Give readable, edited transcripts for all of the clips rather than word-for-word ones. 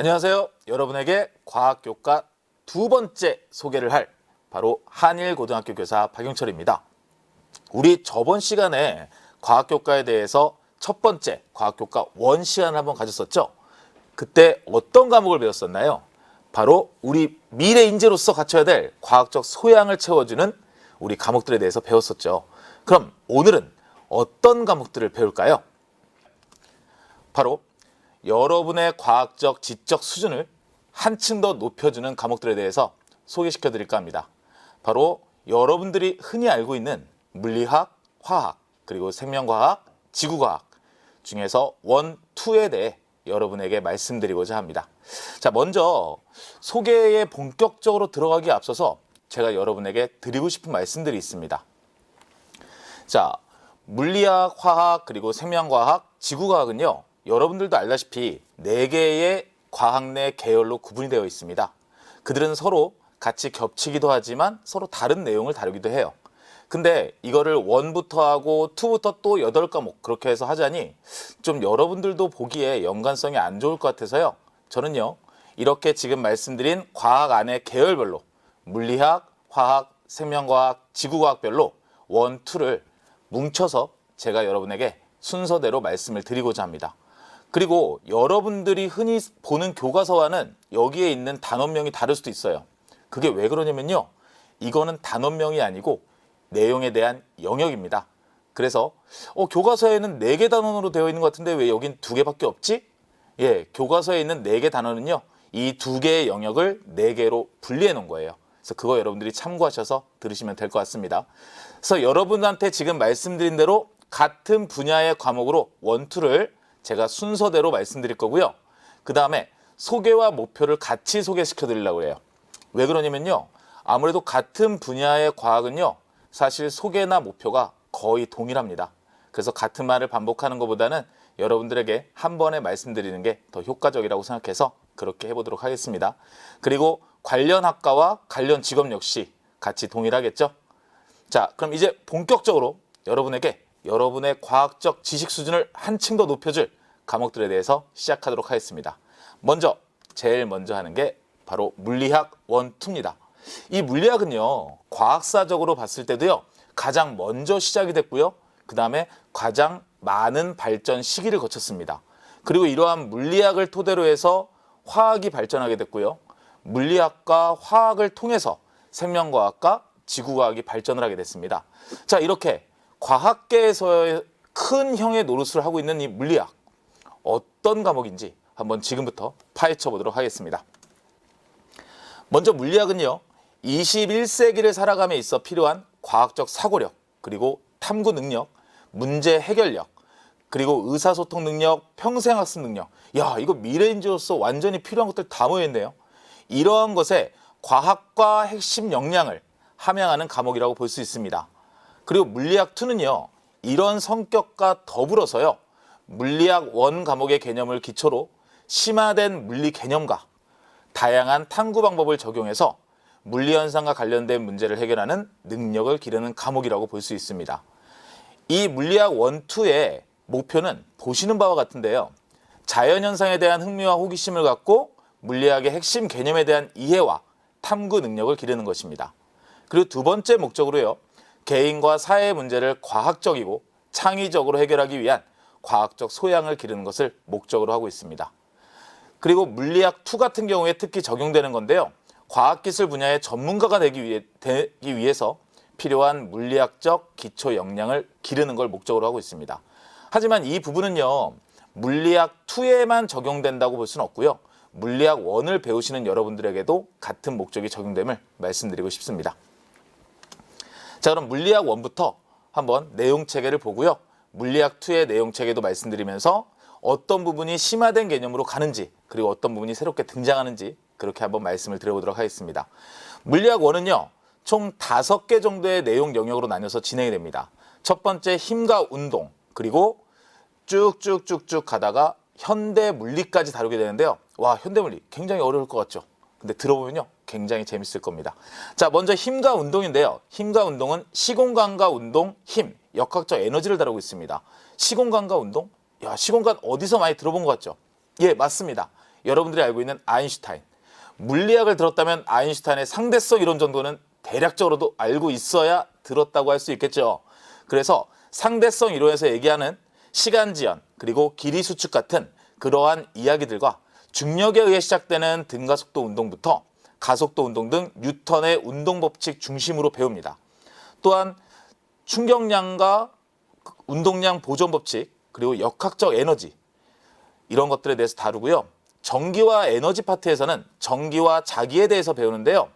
안녕하세요. 여러분에게 과학교과 두 번째 소개를 할 바로 한일고등학교 교사 박용철입니다. 우리 저번 시간에 과학교과에 대해서 첫 번째 과학교과 원 시간을 한번 가졌었죠. 그때 어떤 과목을 배웠었나요? 바로 우리 미래 인재로서 갖춰야 될 과학적 소양을 채워주는 우리 과목들에 대해서 배웠었죠. 그럼 오늘은 어떤 과목들을 배울까요? 바로 여러분의 과학적 지적 수준을 한층 더 높여주는 과목들에 대해서 소개시켜 드릴까 합니다. 바로 여러분들이 흔히 알고 있는 물리학, 화학, 그리고 생명과학, 지구과학 중에서 원, 투에 대해 여러분에게 말씀드리고자 합니다. 자, 먼저 소개에 본격적으로 들어가기에 앞서서 제가 여러분에게 드리고 싶은 말씀들이 있습니다. 자, 물리학, 화학, 그리고 생명과학, 지구과학은요, 여러분들도 알다시피 4개의 과학 내 계열로 구분이 되어 있습니다. 그들은 서로 같이 겹치기도 하지만 서로 다른 내용을 다루기도 해요. 근데 이거를 1부터 하고 2부터 또 8과목 그렇게 해서 하자니 좀 여러분들도 보기에 연관성이 안 좋을 것 같아서요. 저는요, 이렇게 지금 말씀드린 과학 안의 계열별로 물리학, 화학, 생명과학, 지구과학별로 1, 2를 뭉쳐서 제가 여러분에게 순서대로 말씀을 드리고자 합니다. 그리고 여러분들이 흔히 보는 교과서와는 여기에 있는 단원명이 다를 수도 있어요. 그게 왜 그러냐면요, 이거는 단원명이 아니고 내용에 대한 영역입니다. 그래서 교과서에는 4개 단원으로 되어 있는 것 같은데 왜 여긴 2개밖에 없지? 예, 교과서에 있는 4개 단원은요, 이 2개의 영역을 4개로 분리해 놓은 거예요. 그래서 그거 여러분들이 참고하셔서 들으시면 될 것 같습니다. 그래서 여러분한테 지금 말씀드린 대로 같은 분야의 과목으로 1, 2를 제가 순서대로 말씀드릴 거고요. 그 다음에 소개와 목표를 같이 소개시켜 드리려고 해요. 왜 그러냐면요, 아무래도 같은 분야의 과학은요, 사실 소개나 목표가 거의 동일합니다. 그래서 같은 말을 반복하는 것보다는 여러분들에게 한 번에 말씀드리는 게 더 효과적이라고 생각해서 그렇게 해보도록 하겠습니다. 그리고 관련 학과와 관련 직업 역시 같이 동일하겠죠? 자, 그럼 이제 본격적으로 여러분에게 여러분의 과학적 지식 수준을 한층 더 높여줄 과목들에 대해서 시작하도록 하겠습니다. 제일 먼저 하는 게 바로 물리학 1, 2입니다. 이 물리학은요, 과학사적으로 봤을 때도요, 가장 먼저 시작이 됐고요. 그 다음에 가장 많은 발전 시기를 거쳤습니다. 그리고 이러한 물리학을 토대로 해서 화학이 발전하게 됐고요. 물리학과 화학을 통해서 생명과학과 지구과학이 발전을 하게 됐습니다. 자, 이렇게 과학계에서의 큰 형의 노릇을 하고 있는 이 물리학, 어떤 과목인지 한번 지금부터 파헤쳐 보도록 하겠습니다. 먼저 물리학은요, 21세기를 살아감에 있어 필요한 과학적 사고력, 그리고 탐구 능력, 문제 해결력, 그리고 의사소통 능력, 평생학습 능력, 야, 이거 미래인재로서 완전히 필요한 것들 다 모여있네요. 이러한 것에 과학과 핵심 역량을 함양하는 과목이라고 볼 수 있습니다. 그리고 물리학 2는요, 이런 성격과 더불어서요, 물리학 1 과목의 개념을 기초로 심화된 물리 개념과 다양한 탐구 방법을 적용해서 물리 현상과 관련된 문제를 해결하는 능력을 기르는 과목이라고 볼 수 있습니다. 이 물리학 1, 2의 목표는 보시는 바와 같은데요, 자연현상에 대한 흥미와 호기심을 갖고 물리학의 핵심 개념에 대한 이해와 탐구 능력을 기르는 것입니다. 그리고 두 번째 목적으로요, 개인과 사회의 문제를 과학적이고 창의적으로 해결하기 위한 과학적 소양을 기르는 것을 목적으로 하고 있습니다. 그리고 물리학 2 같은 경우에 특히 적용되는 건데요, 과학기술 분야의 전문가가 되기 위해서 필요한 물리학적 기초 역량을 기르는 걸 목적으로 하고 있습니다. 하지만 이 부분은요, 물리학 2에만 적용된다고 볼 수는 없고요, 물리학 1을 배우시는 여러분들에게도 같은 목적이 적용됨을 말씀드리고 싶습니다. 자, 그럼 물리학 1부터 한번 내용체계를 보고요, 물리학 2의 내용체계도 말씀드리면서 어떤 부분이 심화된 개념으로 가는지, 그리고 어떤 부분이 새롭게 등장하는지 그렇게 한번 말씀을 드려보도록 하겠습니다. 물리학 1은요, 총 5개 정도의 내용 영역으로 나뉘어서 진행이 됩니다. 첫 번째 힘과 운동, 그리고 쭉쭉쭉쭉 가다가 현대 물리까지 다루게 되는데요. 와, 현대 물리 굉장히 어려울 것 같죠? 근데 들어보면요, 굉장히 재밌을 겁니다. 자, 먼저 힘과 운동인데요. 힘과 운동은 시공간과 운동, 힘, 역학적 에너지를 다루고 있습니다. 시공간과 운동? 야, 시공간 어디서 많이 들어본 것 같죠? 예, 맞습니다. 여러분들이 알고 있는 아인슈타인. 물리학을 들었다면 아인슈타인의 상대성 이론 정도는 대략적으로도 알고 있어야 들었다고 할 수 있겠죠. 그래서 상대성 이론에서 얘기하는 시간 지연 그리고 길이 수축 같은 그러한 이야기들과 중력에 의해 시작되는 등가속도 운동부터 가속도 운동 등 뉴턴의 운동 법칙 중심으로 배웁니다. 또한 충격량과 운동량 보존 법칙 그리고 역학적 에너지 이런 것들에 대해서 다루고요. 전기와 에너지 파트에서는 전기와 자기에 대해서 배우는데요.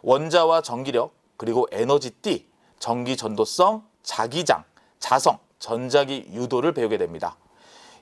원자와 전기력 그리고 에너지띠, 전기 전도성, 자기장, 자성, 전자기 유도를 배우게 됩니다.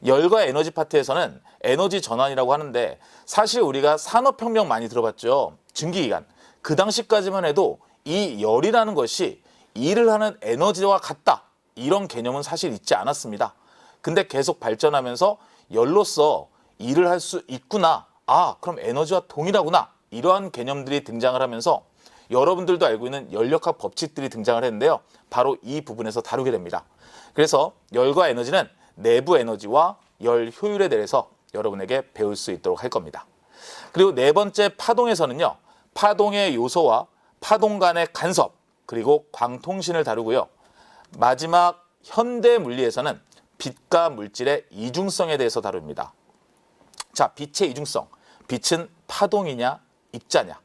열과 에너지 파트에서는 에너지 전환이라고 하는데 사실 우리가 산업혁명 많이 들어봤죠. 증기기관. 그 당시까지만 해도 이 열이라는 것이 일을 하는 에너지와 같다. 이런 개념은 사실 있지 않았습니다. 근데 계속 발전하면서 열로서 일을 할 수 있구나. 아, 그럼 에너지와 동일하구나. 이러한 개념들이 등장을 하면서 여러분들도 알고 있는 열역학 법칙들이 등장을 했는데요. 바로 이 부분에서 다루게 됩니다. 그래서 열과 에너지는 내부 에너지와 열 효율에 대해서 여러분에게 배울 수 있도록 할 겁니다. 그리고 네 번째 파동에서는요. 파동의 요소와 파동 간의 간섭 그리고 광통신을 다루고요. 마지막 현대 물리에서는 빛과 물질의 이중성에 대해서 다룹니다. 자, 빛의 이중성. 빛은 파동이냐 입자냐.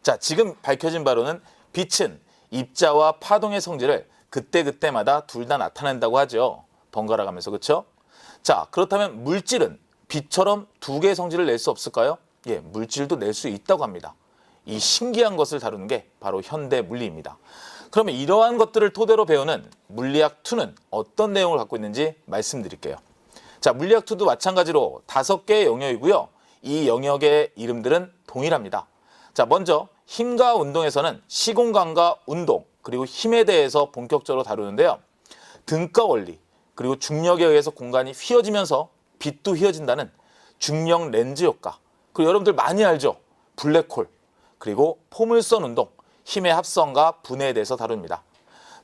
자, 지금 밝혀진 바로는 빛은 입자와 파동의 성질을 그때그때마다 둘 다 나타낸다고 하죠. 번갈아 가면서. 그렇죠? 자, 그렇다면 물질은 빛처럼 두 개의 성질을 낼 수 없을까요? 예, 물질도 낼 수 있다고 합니다. 이 신기한 것을 다루는 게 바로 현대 물리입니다. 그러면 이러한 것들을 토대로 배우는 물리학 2는 어떤 내용을 갖고 있는지 말씀드릴게요. 자, 물리학 2도 마찬가지로 5개의 영역이고요. 이 영역의 이름들은 동일합니다. 자, 먼저 힘과 운동에서는 시공간과 운동 그리고 힘에 대해서 본격적으로 다루는데요. 등가 원리 그리고 중력에 의해서 공간이 휘어지면서 빛도 휘어진다는 중력 렌즈 효과 그리고 여러분들 많이 알죠? 블랙홀 그리고 포물선 운동 힘의 합성과 분해에 대해서 다룹니다.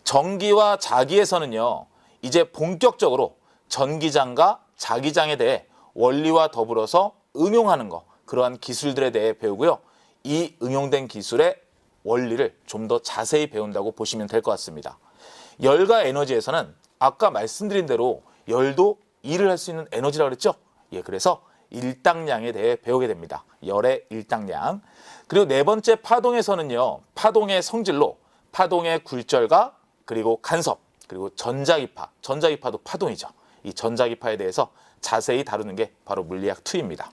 전기와 자기에서는요. 이제 본격적으로 전기장과 자기장에 대해 원리와 더불어서 응용하는 거 그러한 기술들에 대해 배우고요. 이 응용된 기술의 원리를 좀 더 자세히 배운다고 보시면 될 것 같습니다. 열과 에너지에서는 아까 말씀드린 대로 열도 일을 할 수 있는 에너지라고 그랬죠? 예, 그래서 일당량에 대해 배우게 됩니다. 열의 일당량. 그리고 네 번째 파동에서는요. 파동의 성질로 파동의 굴절과 그리고 간섭 그리고 전자기파. 전자기파도 파동이죠. 이 전자기파에 대해서 자세히 다루는 게 바로 물리학 2입니다.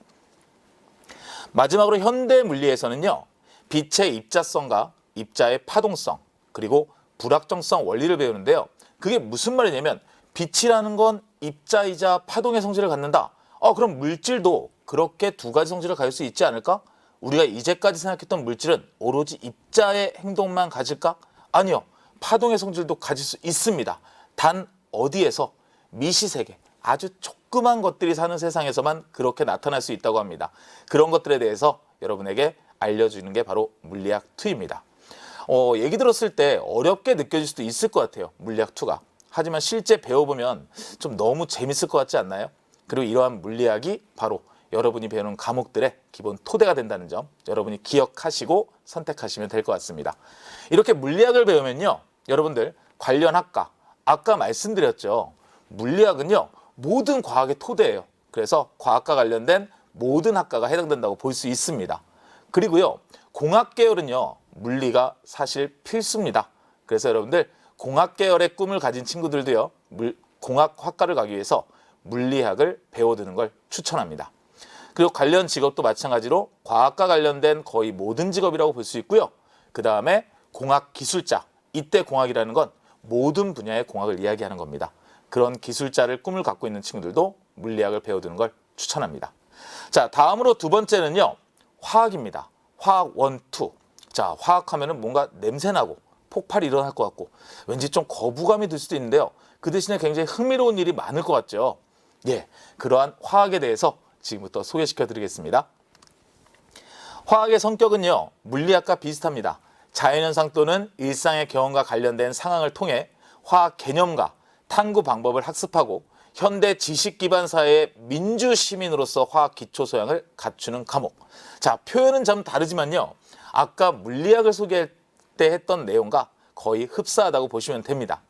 마지막으로 현대 물리에서는요. 빛의 입자성과 입자의 파동성 그리고 불확정성 원리를 배우는데요. 그게 무슨 말이냐면 빛이라는 건 입자이자 파동의 성질을 갖는다. 그럼 물질도 그렇게 두 가지 성질을 가질 수 있지 않을까? 우리가 이제까지 생각했던 물질은 오로지 입자의 행동만 가질까? 아니요. 파동의 성질도 가질 수 있습니다. 단 어디에서? 미시세계, 아주 조그만 것들이 사는 세상에서만 그렇게 나타날 수 있다고 합니다. 그런 것들에 대해서 여러분에게 알려주는 게 바로 물리학 2입니다. 얘기 들었을 때 어렵게 느껴질 수도 있을 것 같아요. 물리학 2가. 하지만 실제 배워보면 좀 너무 재밌을 것 같지 않나요? 그리고 이러한 물리학이 바로 여러분이 배우는 과목들의 기본 토대가 된다는 점 여러분이 기억하시고 선택하시면 될 것 같습니다. 이렇게 물리학을 배우면요. 여러분들 관련 학과, 아까 말씀드렸죠. 물리학은요. 모든 과학의 토대예요. 그래서 과학과 관련된 모든 학과가 해당된다고 볼 수 있습니다. 그리고요. 공학 계열은요. 물리가 사실 필수입니다. 그래서 여러분들 공학 계열의 꿈을 가진 친구들도요. 공학학과를 가기 위해서 물리학을 배워두는 걸 추천합니다. 그리고 관련 직업도 마찬가지로 과학과 관련된 거의 모든 직업이라고 볼 수 있고요. 그 다음에 공학기술자. 이때 공학이라는 건 모든 분야의 공학을 이야기하는 겁니다. 그런 기술자를 꿈을 갖고 있는 친구들도 물리학을 배워두는 걸 추천합니다. 자, 다음으로 두 번째는요. 화학입니다. 화학 1, 2. 자, 화학하면은 뭔가 냄새나고 폭발이 일어날 것 같고 왠지 좀 거부감이 들 수도 있는데요. 그 대신에 굉장히 흥미로운 일이 많을 것 같죠. 예, 그러한 화학에 대해서 지금부터 소개시켜 드리겠습니다. 화학의 성격은요. 물리학과 비슷합니다. 자연현상 또는 일상의 경험과 관련된 상황을 통해 화학 개념과 탐구 방법을 학습하고 현대 지식 기반 사회의 민주 시민으로서 화학 기초 소양을 갖추는 과목. 자, 표현은 좀 다르지만요. 아까 물리학을 소개할 때 했던 내용과 거의 흡사하다고 보시면 됩니다.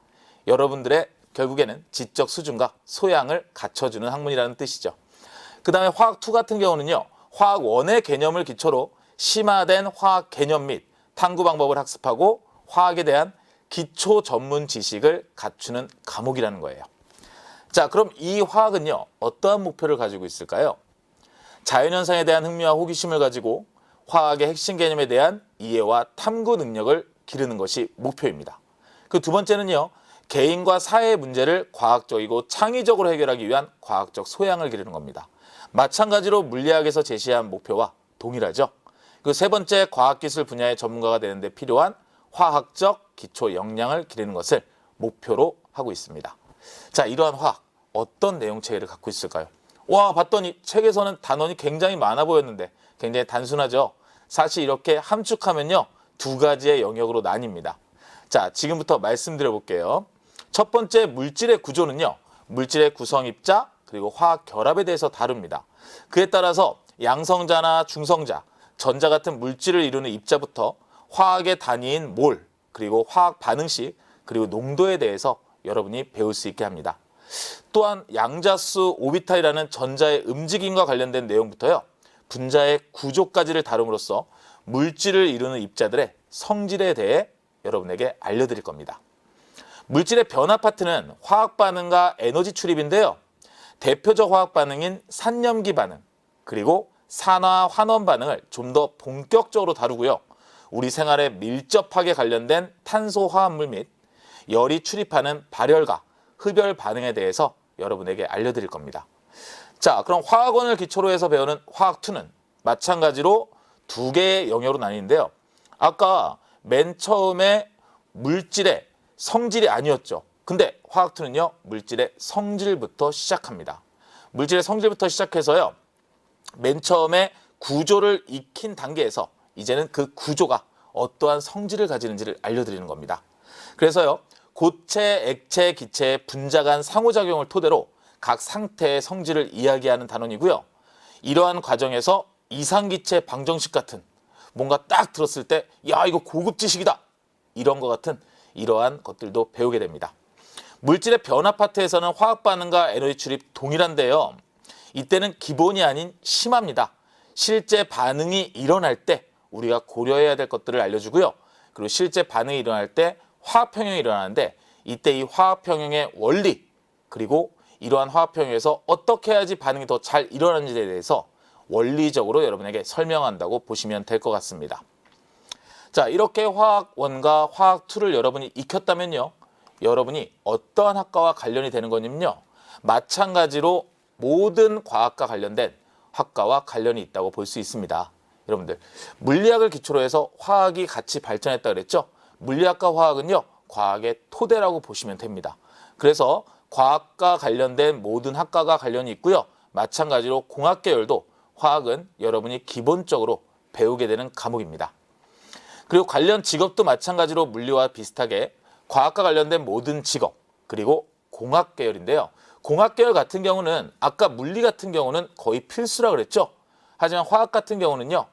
여러분들의 결국에는 지적 수준과 소양을 갖춰주는 학문이라는 뜻이죠. 그 다음에 화학 2 같은 경우는요. 화학 1의 개념을 기초로 심화된 화학 개념 및 탐구 방법을 학습하고 화학에 대한 기초 전문 지식을 갖추는 과목이라는 거예요. 자, 그럼 이 화학은요. 어떠한 목표를 가지고 있을까요? 자연현상에 대한 흥미와 호기심을 가지고 화학의 핵심 개념에 대한 이해와 탐구 능력을 기르는 것이 목표입니다. 그 두 번째는요. 개인과 사회의 문제를 과학적이고 창의적으로 해결하기 위한 과학적 소양을 기르는 겁니다. 마찬가지로 물리학에서 제시한 목표와 동일하죠. 그 세 번째, 과학기술 분야의 전문가가 되는 데 필요한 화학적 기초 역량을 기르는 것을 목표로 하고 있습니다. 자, 이러한 화학, 어떤 내용 체계를 갖고 있을까요? 와, 봤더니 책에서는 단원이 굉장히 많아 보였는데 굉장히 단순하죠. 사실 이렇게 함축하면요. 2가지의 영역으로 나뉩니다. 자, 지금부터 말씀드려 볼게요. 첫 번째, 물질의 구조는요. 물질의 구성 입자 그리고 화학 결합에 대해서 다룹니다. 그에 따라서 양성자나 중성자, 전자 같은 물질을 이루는 입자부터 화학의 단위인 몰, 그리고 화학 반응식, 그리고 농도에 대해서 여러분이 배울 수 있게 합니다. 또한 양자수 오비탈이라는 전자의 움직임과 관련된 내용부터요. 분자의 구조까지를 다룸으로써 물질을 이루는 입자들의 성질에 대해 여러분에게 알려드릴 겁니다. 물질의 변화 파트는 화학 반응과 에너지 출입인데요. 대표적 화학 반응인 산염기 반응, 그리고 산화 환원 반응을 좀 더 본격적으로 다루고요. 우리 생활에 밀접하게 관련된 탄소 화합물 및 열이 출입하는 발열과 흡열 반응에 대해서 여러분에게 알려드릴 겁니다. 자, 그럼 화학원을 기초로 해서 배우는 화학2는 마찬가지로 2개의 영역으로 나뉘는데요. 아까 맨 처음에 물질의 성질이 아니었죠. 근데 화학2는요. 물질의 성질부터 시작합니다. 물질의 성질부터 시작해서요. 맨 처음에 구조를 익힌 단계에서 이제는 그 구조가 어떠한 성질을 가지는지를 알려드리는 겁니다. 그래서요. 고체, 액체, 기체의 분자 간 상호작용을 토대로 각 상태의 성질을 이야기하는 단원이고요. 이러한 과정에서 이상기체 방정식 같은 뭔가 딱 들었을 때 야, 이거 고급 지식이다. 이런 것 같은 이러한 것들도 배우게 됩니다. 물질의 변화 파트에서는 화학 반응과 에너지 출입 동일한데요. 이때는 기본이 아닌 심화입니다. 실제 반응이 일어날 때 우리가 고려해야 될 것들을 알려주고요. 그리고 실제 반응이 일어날 때 화합평형이 일어나는데 이때 이 화합평형의 원리 그리고 이러한 화합평형에서 어떻게 해야지 반응이 더 잘 일어나는지에 대해서 원리적으로 여러분에게 설명한다고 보시면 될 것 같습니다. 자, 이렇게 화학 1과 화학 2를 여러분이 익혔다면요. 여러분이 어떠한 학과와 관련이 되는 거냐면요. 마찬가지로 모든 과학과 관련된 학과와 관련이 있다고 볼 수 있습니다. 여러분들, 물리학을 기초로 해서 화학이 같이 발전했다 그랬죠? 물리학과 화학은요. 과학의 토대라고 보시면 됩니다. 그래서 과학과 관련된 모든 학과가 관련이 있고요. 마찬가지로 공학 계열도 화학은 여러분이 기본적으로 배우게 되는 과목입니다. 그리고 관련 직업도 마찬가지로 물리와 비슷하게 과학과 관련된 모든 직업, 그리고 공학 계열인데요. 공학 계열 같은 경우는 아까 물리 같은 경우는 거의 필수라 그랬죠. 하지만 화학 같은 경우는요.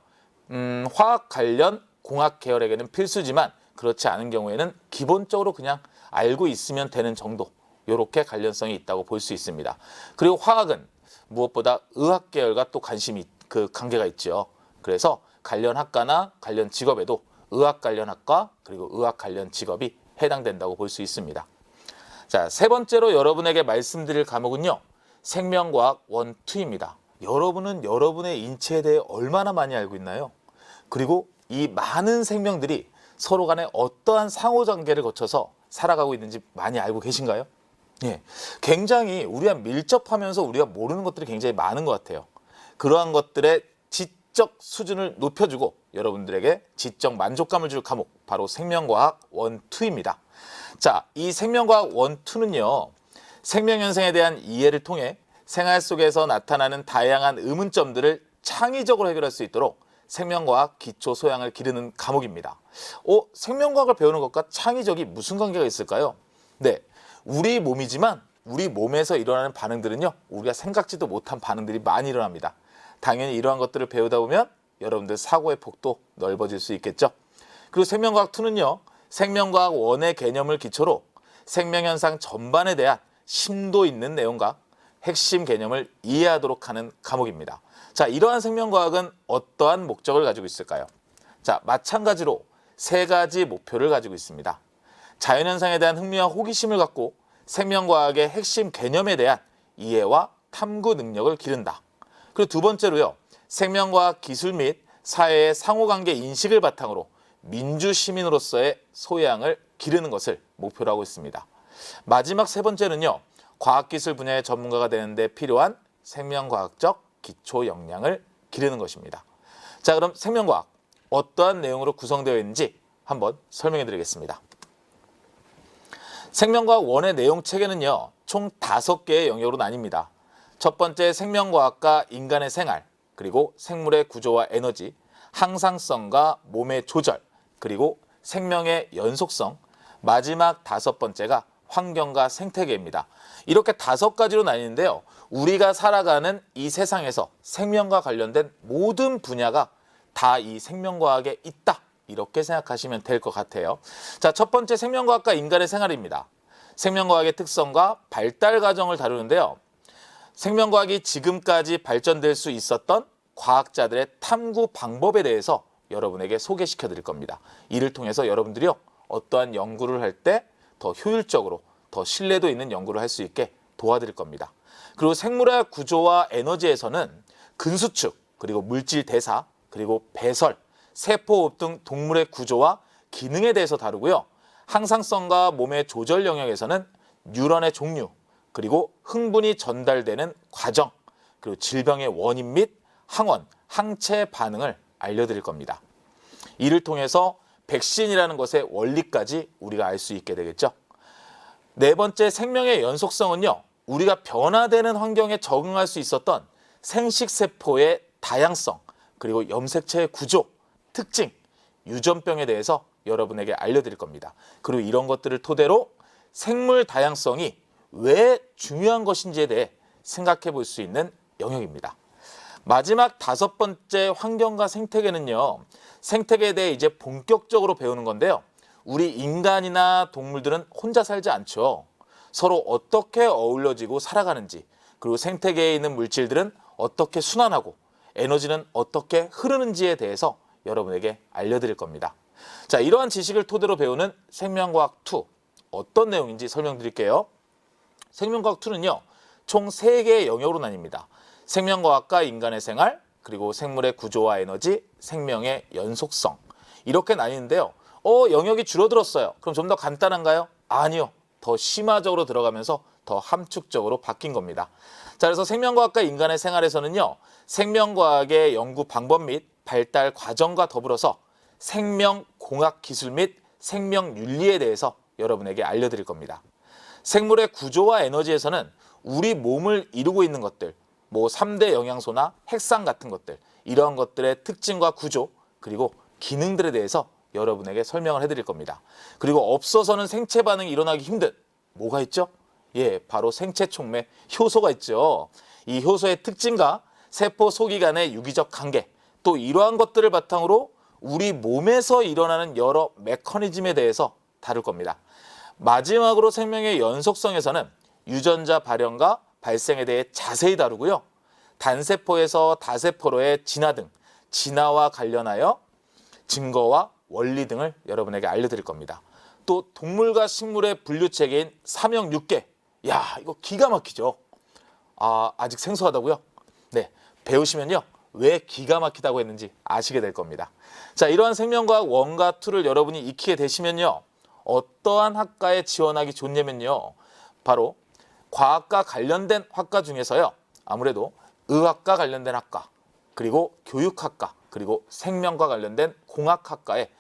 화학 관련 공학 계열에게는 필수지만 그렇지 않은 경우에는 기본적으로 그냥 알고 있으면 되는 정도, 이렇게 관련성이 있다고 볼 수 있습니다. 그리고 화학은 무엇보다 의학 계열과 또 관계가 있죠. 그래서 관련 학과나 관련 직업에도 의학 관련 학과 그리고 의학 관련 직업이 해당된다고 볼 수 있습니다. 자, 세 번째로 여러분에게 말씀드릴 과목은요. 생명과학 1, 2입니다. 여러분은 여러분의 인체에 대해 얼마나 많이 알고 있나요? 그리고 이 많은 생명들이 서로 간에 어떠한 상호관계를 거쳐서 살아가고 있는지 많이 알고 계신가요? 예, 굉장히 우리와 밀접하면서 우리가 모르는 것들이 굉장히 많은 것 같아요. 그러한 것들의 지적 수준을 높여주고 여러분들에게 지적 만족감을 줄 과목, 바로 생명과학 1, 2입니다. 자, 이 생명과학 1, 2는요. 생명 현상에 대한 이해를 통해 생활 속에서 나타나는 다양한 의문점들을 창의적으로 해결할 수 있도록 생명과학 기초 소양을 기르는 과목입니다. 생명과학을 배우는 것과 창의적이 무슨 관계가 있을까요? 네, 우리 몸이지만 우리 몸에서 일어나는 반응들은요, 우리가 생각지도 못한 반응들이 많이 일어납니다. 당연히 이러한 것들을 배우다 보면 여러분들 사고의 폭도 넓어질 수 있겠죠. 그리고 생명과학 2는요, 생명과학 1의 개념을 기초로 생명현상 전반에 대한 심도 있는 내용과 핵심 개념을 이해하도록 하는 과목입니다. 자, 이러한 생명과학은 어떠한 목적을 가지고 있을까요? 자, 마찬가지로 3가지 목표를 가지고 있습니다. 자연현상에 대한 흥미와 호기심을 갖고 생명과학의 핵심 개념에 대한 이해와 탐구 능력을 기른다. 그리고 2번째로요, 생명과학 기술 및 사회의 상호관계 인식을 바탕으로 민주시민으로서의 소양을 기르는 것을 목표로 하고 있습니다. 마지막 3번째는요, 과학기술 분야의 전문가가 되는데 필요한 생명과학적 기초 역량을 기르는 것입니다. 자, 그럼 생명과학 어떠한 내용으로 구성되어 있는지 한번 설명해 드리겠습니다. 생명과학 1의 내용 체계는요, 총 5개의 영역으로 나뉩니다. 첫 번째, 생명과학과 인간의 생활, 그리고 생물의 구조와 에너지, 항상성과 몸의 조절, 그리고 생명의 연속성, 마지막 5번째가 환경과 생태계입니다. 이렇게 5가지로 나뉘는데요, 우리가 살아가는 이 세상에서 생명과 관련된 모든 분야가 다 이 생명과학에 있다, 이렇게 생각하시면 될 것 같아요. 자, 첫 번째, 생명과학과 인간의 생활입니다. 생명과학의 특성과 발달 과정을 다루는데요, 생명과학이 지금까지 발전될 수 있었던 과학자들의 탐구 방법에 대해서 여러분에게 소개시켜 드릴 겁니다. 이를 통해서 여러분들이요, 어떠한 연구를 할 때 더 효율적으로, 더 신뢰도 있는 연구를 할 수 있게 도와드릴 겁니다. 그리고 생물학 구조와 에너지에서는 근수축, 그리고 물질 대사, 그리고 배설, 세포호흡 등 동물의 구조와 기능에 대해서 다루고요. 항상성과 몸의 조절 영역에서는 뉴런의 종류, 그리고 흥분이 전달되는 과정, 그리고 질병의 원인 및 항원, 항체 반응을 알려드릴 겁니다. 이를 통해서 백신이라는 것의 원리까지 우리가 알 수 있게 되겠죠. 4번째, 생명의 연속성은요, 우리가 변화되는 환경에 적응할 수 있었던 생식세포의 다양성, 그리고 염색체의 구조, 특징, 유전병에 대해서 여러분에게 알려드릴 겁니다. 그리고 이런 것들을 토대로 생물 다양성이 왜 중요한 것인지에 대해 생각해 볼 수 있는 영역입니다. 마지막 5번째, 환경과 생태계는요, 생태계에 대해 이제 본격적으로 배우는 건데요, 우리 인간이나 동물들은 혼자 살지 않죠. 서로 어떻게 어우러지고 살아가는지, 그리고 생태계에 있는 물질들은 어떻게 순환하고 에너지는 어떻게 흐르는지에 대해서 여러분에게 알려드릴 겁니다. 자, 이러한 지식을 토대로 배우는 생명과학 2, 어떤 내용인지 설명드릴게요. 생명과학 2는요, 총 3개의 영역으로 나뉩니다. 생명과학과 인간의 생활, 그리고 생물의 구조와 에너지, 생명의 연속성, 이렇게 나뉘는데요. 영역이 줄어들었어요. 그럼 좀 더 간단한가요? 아니요. 더 심화적으로 들어가면서 더 함축적으로 바뀐 겁니다. 자, 그래서 생명과학과 인간의 생활에서는요, 생명과학의 연구 방법 및 발달 과정과 더불어서 생명공학 기술 및 생명윤리에 대해서 여러분에게 알려드릴 겁니다. 생물의 구조와 에너지에서는 우리 몸을 이루고 있는 것들, 3대 영양소나 핵산 같은 것들, 이러한 것들의 특징과 구조, 그리고 기능들에 대해서 여러분에게 설명을 해드릴 겁니다. 그리고 없어서는 생체 반응이 일어나기 힘든, 뭐가 있죠? 예, 바로 생체 촉매, 효소가 있죠. 이 효소의 특징과 세포 소기 간의 유기적 관계, 또 이러한 것들을 바탕으로 우리 몸에서 일어나는 여러 메커니즘에 대해서 다룰 겁니다. 마지막으로 생명의 연속성에서는 유전자 발현과 발생에 대해 자세히 다루고요. 단세포에서 다세포로의 진화 등 진화와 관련하여 증거와 원리 등을 여러분에게 알려드릴 겁니다. 또 동물과 식물의 분류체계인 삼형 6개, 야, 이거 기가 막히죠. 아직 생소하다고요? 네, 배우시면요, 왜 기가 막히다고 했는지 아시게 될 겁니다. 자, 이러한 생명과학 1과 2를 여러분이 익히게 되시면요, 어떠한 학과에 지원하기 좋냐면요, 바로 과학과 관련된 학과 중에서요, 아무래도 의학과 관련된 학과, 그리고 교육학과, 그리고 생명과 관련된 공학학과에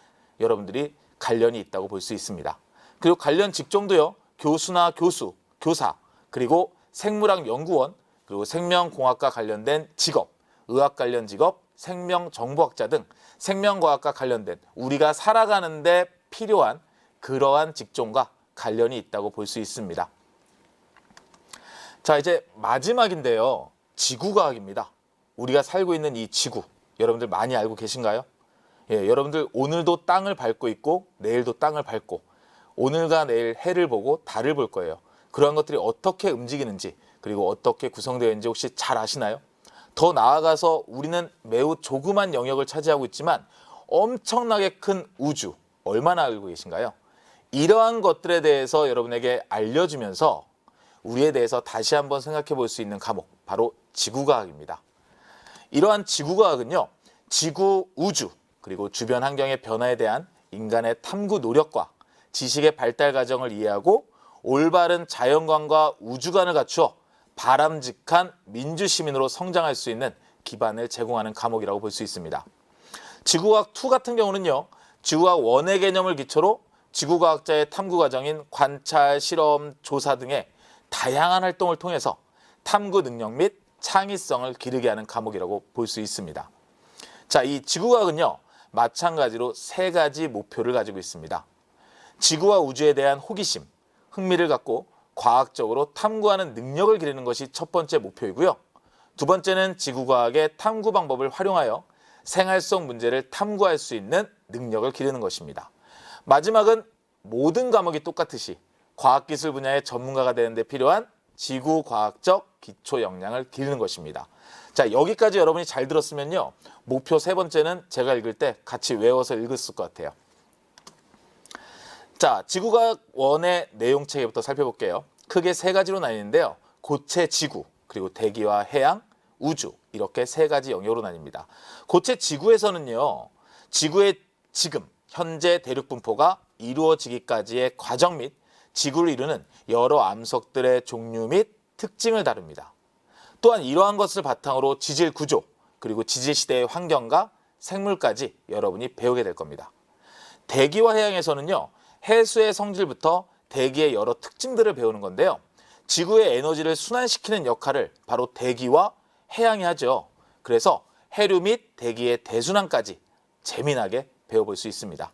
여러분들이 관련이 있다고 볼 수 있습니다. 그리고 관련 직종도요, 교수나 교수, 교사, 그리고 생물학 연구원, 그리고 생명공학과 관련된 직업, 의학 관련 직업, 생명정보학자 등 생명과학과 관련된 우리가 살아가는 데 필요한 그러한 직종과 관련이 있다고 볼 수 있습니다. 자, 이제 마지막인데요. 지구과학입니다. 우리가 살고 있는 이 지구, 여러분들 많이 알고 계신가요? 예, 여러분들 오늘도 땅을 밟고 있고 내일도 땅을 밟고 오늘과 내일 해를 보고 달을 볼 거예요. 그러한 것들이 어떻게 움직이는지 그리고 어떻게 구성되어 있는지 혹시 잘 아시나요? 더 나아가서 우리는 매우 조그만 영역을 차지하고 있지만 엄청나게 큰 우주, 얼마나 알고 계신가요? 이러한 것들에 대해서 여러분에게 알려주면서 우리에 대해서 다시 한번 생각해 볼 수 있는 과목, 바로 지구과학입니다. 이러한 지구과학은요, 지구, 우주, 그리고 주변 환경의 변화에 대한 인간의 탐구 노력과 지식의 발달 과정을 이해하고 올바른 자연관과 우주관을 갖추어 바람직한 민주시민으로 성장할 수 있는 기반을 제공하는 과목이라고 볼 수 있습니다. 지구과학 2 같은 경우는요, 지구과학 1의 개념을 기초로 지구과학자의 탐구 과정인 관찰, 실험, 조사 등의 다양한 활동을 통해서 탐구 능력 및 창의성을 기르게 하는 과목이라고 볼 수 있습니다. 자, 이 지구과학은요, 마찬가지로 3가지 목표를 가지고 있습니다. 지구와 우주에 대한 호기심, 흥미를 갖고 과학적으로 탐구하는 능력을 기르는 것이 첫 번째 목표이고요. 두 번째는 지구과학의 탐구 방법을 활용하여 생활 속 문제를 탐구할 수 있는 능력을 기르는 것입니다. 마지막은 모든 과목이 똑같듯이 과학기술 분야의 전문가가 되는 데 필요한 지구과학적 기초 역량을 기르는 것입니다. 자, 여기까지 여러분이 잘 들었으면요, 목표 3번째는 제가 읽을 때 같이 외워서 읽었을 것 같아요. 자, 지구과학 1의 내용 체계부터 살펴볼게요. 크게 3가지로 나뉘는데요. 고체 지구, 그리고 대기와 해양, 우주, 이렇게 3가지 영역으로 나뉩니다. 고체 지구에서는요, 지구의 지금, 현재 대륙 분포가 이루어지기까지의 과정 및 지구를 이루는 여러 암석들의 종류 및 특징을 다룹니다. 또한 이러한 것을 바탕으로 지질 구조, 그리고 지질 시대의 환경과 생물까지 여러분이 배우게 될 겁니다. 대기와 해양에서는요, 해수의 성질부터 대기의 여러 특징들을 배우는 건데요. 지구의 에너지를 순환시키는 역할을 바로 대기와 해양이 하죠. 그래서 해류 및 대기의 대순환까지 재미나게 배워볼 수 있습니다.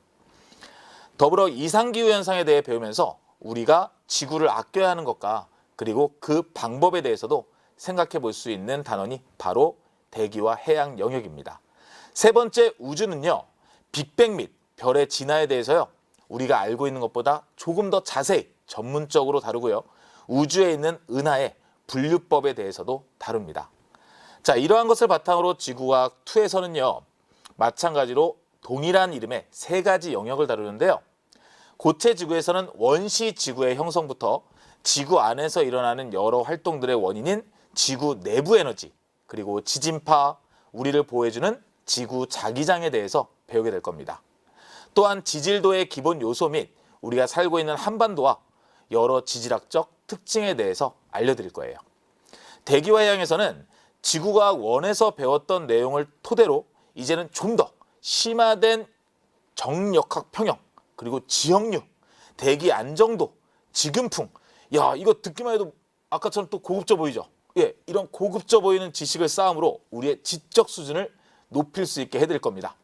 더불어 이상기후 현상에 대해 배우면서 우리가 지구를 아껴야 하는 것과 그리고 그 방법에 대해서도 생각해 볼 수 있는 단원이 바로 대기와 해양 영역입니다. 3번째 우주는요, 빅뱅 및 별의 진화에 대해서요, 우리가 알고 있는 것보다 조금 더 자세히 전문적으로 다루고요, 우주에 있는 은하의 분류법에 대해서도 다룹니다. 자, 이러한 것을 바탕으로 지구과학 2에서는요, 마찬가지로 동일한 이름의 3가지 영역을 다루는데요. 고체 지구에서는 원시 지구의 형성부터 지구 안에서 일어나는 여러 활동들의 원인인 지구 내부 에너지, 그리고 지진파, 우리를 보호해주는 지구 자기장에 대해서 배우게 될 겁니다. 또한 지질도의 기본 요소 및 우리가 살고 있는 한반도와 여러 지질학적 특징에 대해서 알려드릴 거예요. 대기와 해양에서는 지구과학 1에서 배웠던 내용을 토대로 이제는 좀 더 심화된 정역학 평형, 그리고 지형류, 대기 안정도, 지금풍, 야, 이거 듣기만 해도 아까처럼 또 고급져 보이죠? 예, 이런 고급져 보이는 지식을 쌓음으로 우리의 지적 수준을 높일 수 있게 해드릴 겁니다.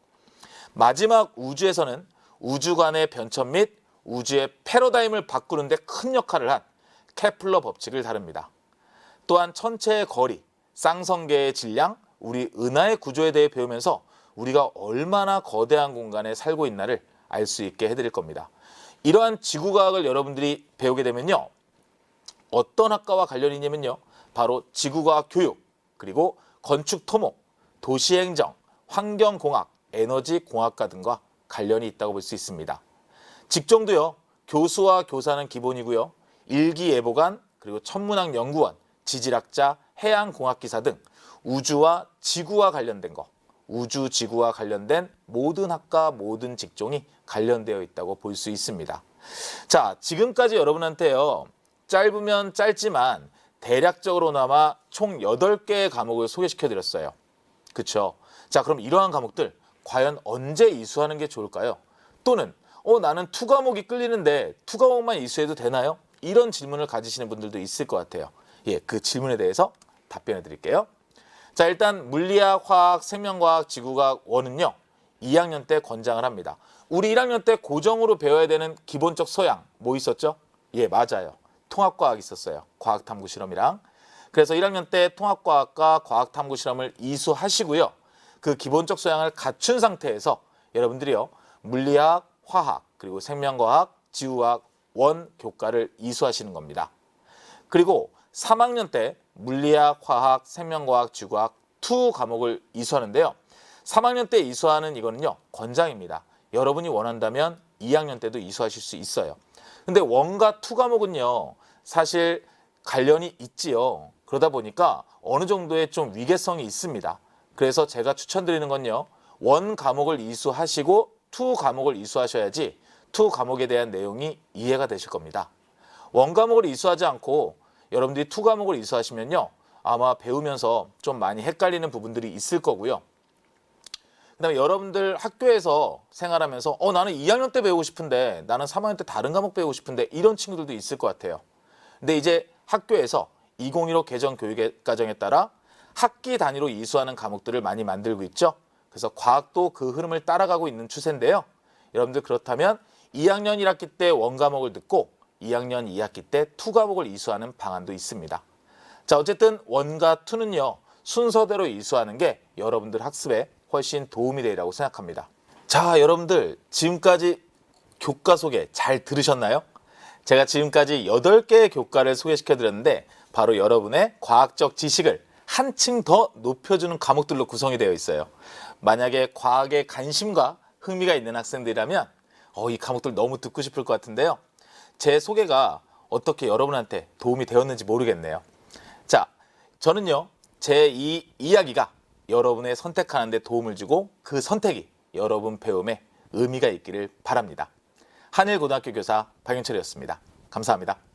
마지막 우주에서는 우주관의 변천 및 우주의 패러다임을 바꾸는 데 큰 역할을 한 케플러 법칙을 다룹니다. 또한 천체의 거리, 쌍성계의 질량, 우리 은하의 구조에 대해 배우면서 우리가 얼마나 거대한 공간에 살고 있나를 알 수 있게 해드릴 겁니다. 이러한 지구과학을 여러분들이 배우게 되면요, 어떤 학과와 관련이 있냐면요, 바로 지구과학 교육, 그리고 건축토목, 도시행정, 환경공학, 에너지공학과 등과 관련이 있다고 볼 수 있습니다. 직종도요, 교수와 교사는 기본이고요, 일기예보관, 그리고 천문학 연구원, 지질학자, 해양공학기사 등 우주와 지구와 관련된 거, 우주, 지구와 관련된 모든 학과, 모든 직종이 관련되어 있다고 볼 수 있습니다. 자, 지금까지 여러분한테요, 짧으면 짧지만 대략적으로나마 총 8개의 과목을 소개시켜드렸어요. 그쵸? 자, 그럼 이러한 과목들 과연 언제 이수하는 게 좋을까요? 또는 나는 2 과목이 끌리는데 2 과목만 이수해도 되나요? 이런 질문을 가지시는 분들도 있을 것 같아요. 예, 그 질문에 대해서 답변해 드릴게요. 자, 일단 물리학, 화학, 생명과학, 지구과학 1은요, 2학년 때 권장을 합니다. 우리 1학년 때 고정으로 배워야 되는 기본적 소양 뭐 있었죠? 예, 맞아요. 통합과학 있었어요. 과학탐구 실험이랑. 그래서 1학년 때 통합과학과 과학탐구 실험을 이수하시고요. 그 기본적 소양을 갖춘 상태에서 여러분들이요. 물리학, 화학, 그리고 생명과학, 지구과학 원 교과를 이수하시는 겁니다. 그리고 3학년 때 물리학, 화학, 생명과학, 지구과학 2 과목을 이수하는데요. 3학년 때 이수하는 이거는요. 권장입니다. 여러분이 원한다면 2학년 때도 이수하실 수 있어요. 근데 원과 2 과목은요. 사실 관련이 있지요. 그러다 보니까 어느 정도의 좀 위계성이 있습니다. 그래서 제가 추천드리는 건요. 원 과목을 이수하시고 2 과목을 이수하셔야지 2 과목에 대한 내용이 이해가 되실 겁니다. 원 과목을 이수하지 않고 여러분들이 2 과목을 이수하시면요. 아마 배우면서 좀 많이 헷갈리는 부분들이 있을 거고요. 그다음에 여러분들 학교에서 생활하면서 나는 2학년 때 배우고 싶은데 나는 3학년 때 다른 과목 배우고 싶은데 이런 친구들도 있을 것 같아요. 근데 이제 학교에서 2015 개정 교육과정에 따라 학기 단위로 이수하는 과목들을 많이 만들고 있죠. 그래서 과학도 그 흐름을 따라가고 있는 추세인데요. 여러분들 그렇다면 2학년 1학기 때 원 과목을 듣고 2학년 2학기 때 2 과목을 이수하는 방안도 있습니다. 자, 어쨌든 원과 2는요. 순서대로 이수하는 게 여러분들 학습에 훨씬 도움이 되리라고 생각합니다. 자, 여러분들 지금까지 교과 소개 잘 들으셨나요? 제가 지금까지 8개의 교과를 소개시켜 드렸는데 바로 여러분의 과학적 지식을 한층 더 높여주는 과목들로 구성이 되어 있어요. 만약에 과학에 관심과 흥미가 있는 학생들이라면 이 과목들 너무 듣고 싶을 것 같은데요. 제 소개가 어떻게 여러분한테 도움이 되었는지 모르겠네요. 자, 저는요. 제 이 이야기가 여러분의 선택하는 데 도움을 주고 그 선택이 여러분 배움에 의미가 있기를 바랍니다. 한일고등학교 교사 박영철이었습니다. 감사합니다.